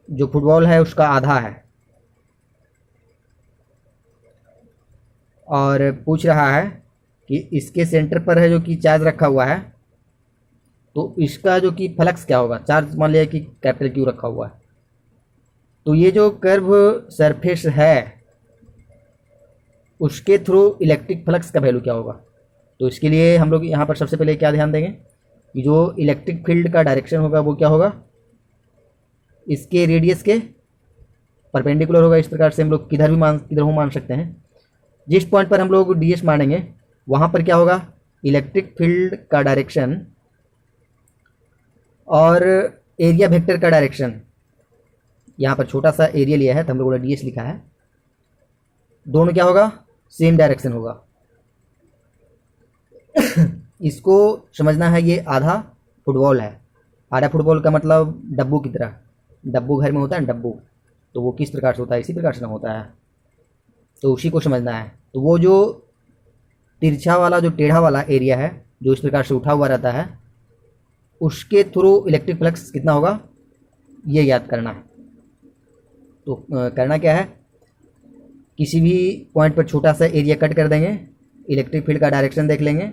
जो फुटबॉल है उसका आधा है, और पूछ रहा है कि इसके सेंटर पर है जो कि चार्ज रखा हुआ है, तो इसका जो कि फ्लक्स क्या होगा। चार्ज मान लिया कि कैपिटल क्यू रखा हुआ है, तो ये जो कर्व सरफेस है उसके थ्रू इलेक्ट्रिक फ्लक्स का वैल्यू क्या होगा। तो इसके लिए हम लोग यहाँ पर सबसे पहले क्या ध्यान देंगे कि जो इलेक्ट्रिक फील्ड का डायरेक्शन होगा वो क्या होगा, इसके रेडियस के परपेंडिकुलर होगा। इस प्रकार से हम लोग किधर हो मान सकते हैं। जिस पॉइंट पर हम लोग ds मानेंगे वहाँ पर क्या होगा, इलेक्ट्रिक फील्ड का डायरेक्शन और एरिया वेक्टर का डायरेक्शन, यहाँ पर छोटा सा एरिया लिया है तो हम लोगों ने ds लिखा है, दोनों क्या होगा, सेम डायरेक्शन होगा। इसको समझना है, ये आधा फुटबॉल है। आधा फुटबॉल का मतलब डब्बू की तरह, डब्बू घर में होता है ना डब्बू, तो वो किस प्रकार से होता है, इसी प्रकार से ना होता है, तो उसी को समझना है। तो वो जो तिरछा वाला, जो टेढ़ा वाला एरिया है जो इस प्रकार से उठा हुआ रहता है, उसके थ्रू इलेक्ट्रिक फ्लक्स कितना होगा, ये याद करना है। तो करना क्या है, किसी भी पॉइंट पर छोटा सा एरिया कट कर देंगे, इलेक्ट्रिक फील्ड का डायरेक्शन देख लेंगे,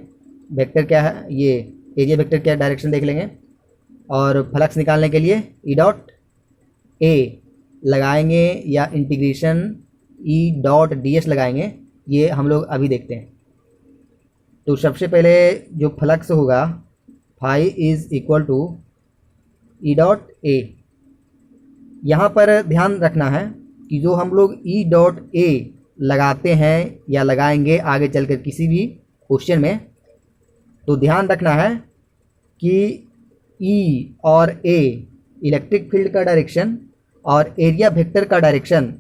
वेक्टर क्या है, ये एरिया वेक्टर क्या डायरेक्शन देख लेंगे, और फ्लक्स निकालने के लिए ई डॉट ए लगाएंगे या integration E dot D S लगाएंगे, ये हम लोग अभी देखते हैं। तो सबसे पहले जो फ्लक्स होगा phi is equal to E dot A. यहाँ पर ध्यान रखना है कि जो हम लोग ई डॉट ए लगाते हैं या लगाएंगे आगे चलकर किसी भी क्वेश्चन में, तो ध्यान रखना है कि ई और ए इलेक्ट्रिक फील्ड का डायरेक्शन और एरिया वेक्टर का डायरेक्शन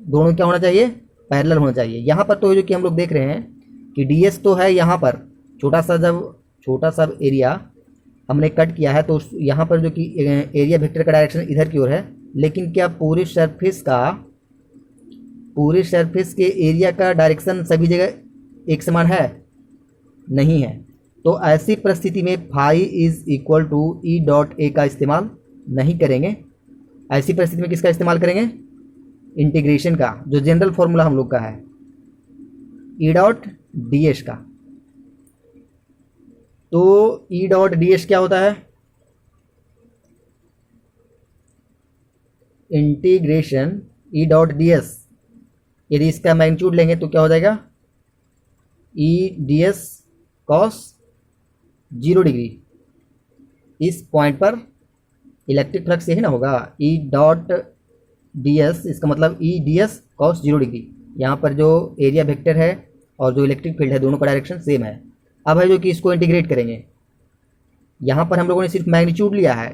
दोनों क्या होना चाहिए, पैरेलल होना चाहिए। यहाँ पर तो जो कि हम लोग देख रहे हैं कि ds तो है यहाँ पर छोटा सा, जब छोटा सा एरिया हमने कट किया है तो यहाँ पर जो कि एरिया वेक्टर का डायरेक्शन इधर की ओर है, लेकिन क्या पूरे सरफेस के एरिया का डायरेक्शन सभी जगह एक समान है, नहीं है। तो ऐसी परिस्थिति में phi is equal to E dot A का इस्तेमाल नहीं करेंगे। ऐसी परिस्थिति में किसका इस्तेमाल करेंगे, इंटीग्रेशन का, जो जनरल फॉर्मूला हम लोग का है ई डॉट डी एस का। तो ई डॉट डी एस क्या होता है, integration E dot D S, यदि इसका मैग्नीट्यूड लेंगे तो क्या हो जाएगा, E D S cos 0 degree. इस पॉइंट पर इलेक्ट्रिक फ्लक्स यही ना होगा, ई डॉट डी एस, इसका मतलब E D S cos 0 degree. यहाँ पर जो एरिया वेक्टर है और जो इलेक्ट्रिक फील्ड है दोनों का डायरेक्शन सेम है। अब है जो कि इसको इंटीग्रेट करेंगे, यहाँ पर हम लोगों ने सिर्फ मैग्नीट्यूड लिया है,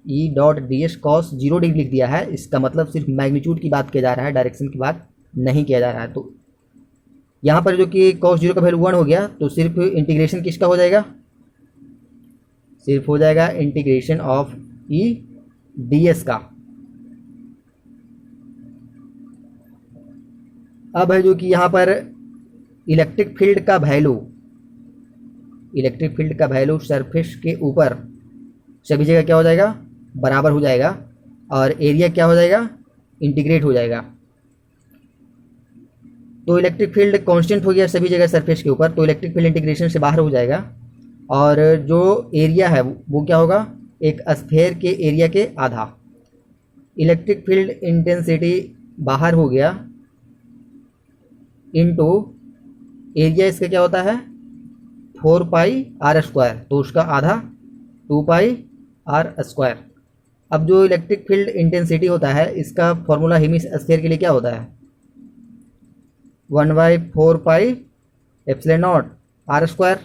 ई dot D S cos 0 degree लिख दिया है, इसका मतलब सिर्फ मैग्नीट्यूड की बात किया जा रहा है, डायरेक्शन की बात नहीं किया जा रहा है। तो यहाँ पर जो कि cos 0 का वैल्यू 1 हो गया, तो सिर्फ इंटीग्रेशन किसका हो जाएगा, सिर्फ हो जाएगा integration of E D S का। अब है जो कि यहाँ पर इलेक्ट्रिक फील्ड का वैल्यू सरफेस के ऊपर सभी जगह क्या हो जाएगा, बराबर हो जाएगा, और एरिया क्या हो जाएगा, इंटीग्रेट हो जाएगा। तो इलेक्ट्रिक फील्ड कांस्टेंट हो गया सभी जगह सरफेस के ऊपर, तो इलेक्ट्रिक फील्ड इंटीग्रेशन से बाहर हो जाएगा, और जो एरिया है वो क्या होगा, एक स्फीयर के एरिया के आधा। इलेक्ट्रिक फील्ड इंटेंसिटी बाहर हो गया इनटू एरिया, इसका क्या होता है 4 पाई आर स्क्वायर, तो उसका आधा 2 पाई आर स्क्वायर। अब जो इलेक्ट्रिक फील्ड इंटेंसिटी होता है इसका फॉर्मूला हेमिस्फीयर के लिए क्या होता है, 1/4 pi epsilon naught R square,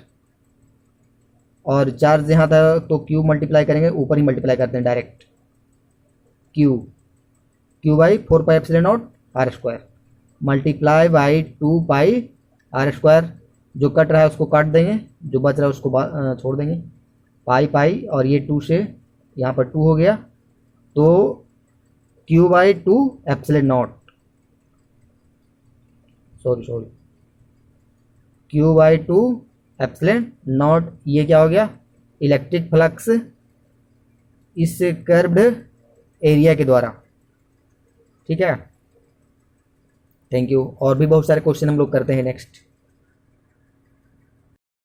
और चार्ज यहाँ था तो क्यू मल्टीप्लाई करेंगे, ऊपर ही मल्टीप्लाई करते हैं direct, Q by 4 pi epsilon naught R square multiply by 2 pi R square. जो कट रहा है उसको काट देंगे, जो बच रहा है उसको छोड़ देंगे, पाई और ये 2 से यहाँ पर 2 हो गया, तो Q by 2 epsilon not, sorry Q by 2 epsilon not, ये क्या हो गया, इलेक्ट्रिक फ्लक्स इस कर्व्ड एरिया के द्वारा। ठीक है, थैंक यू। और भी बहुत सारे क्वेश्चन हम लोग करते हैं नेक्स्ट।